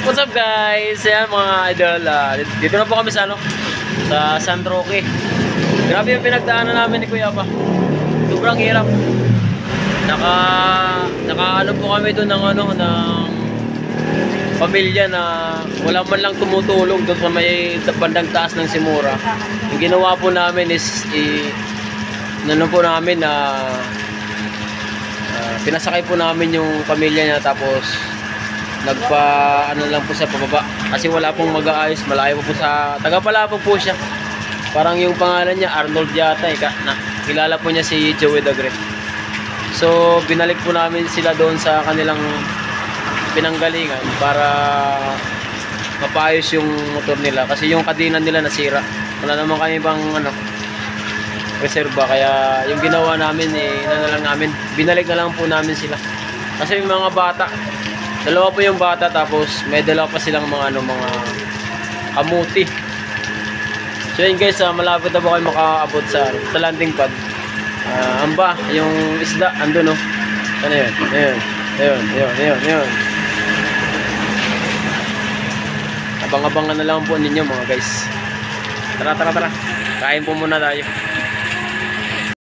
What's up guys? Ayan mga idol, dito na po kami sa sa San Roque. Grabe yung pinagdaanan namin ni Kuya pa. Sobrang hirap. Nakaano po kami doon ng ng pamilya na wala man lang tumutulong doon sa may bandang taas ng Simura. Yung ginawa po namin is po namin na pinasakay po namin yung pamilya niya, tapos ano lang po sa pababa kasi wala pong mag-aayos, malayo po sa Tagapalapag po siya. Parang yung pangalan niya Arnold yata kilala po niya si Joey the Great. So binalik po namin sila doon sa kanilang pinanggalingan para mapaayos yung motor nila kasi yung kadena nila nasira. Wala naman kami pang reserva, kaya yung ginawa namin binalik na lang po namin sila kasi yung mga bata, dalawa po yung bata, tapos may dalawa pa silang mga mga kamuti. So yun guys, malapit na po kayo makaabot sa landing pad. Amba, yung isda andun, no? Ano yun? Ayun. Abang-abangan na lang po ninyo mga guys. Tara. Kain po muna tayo.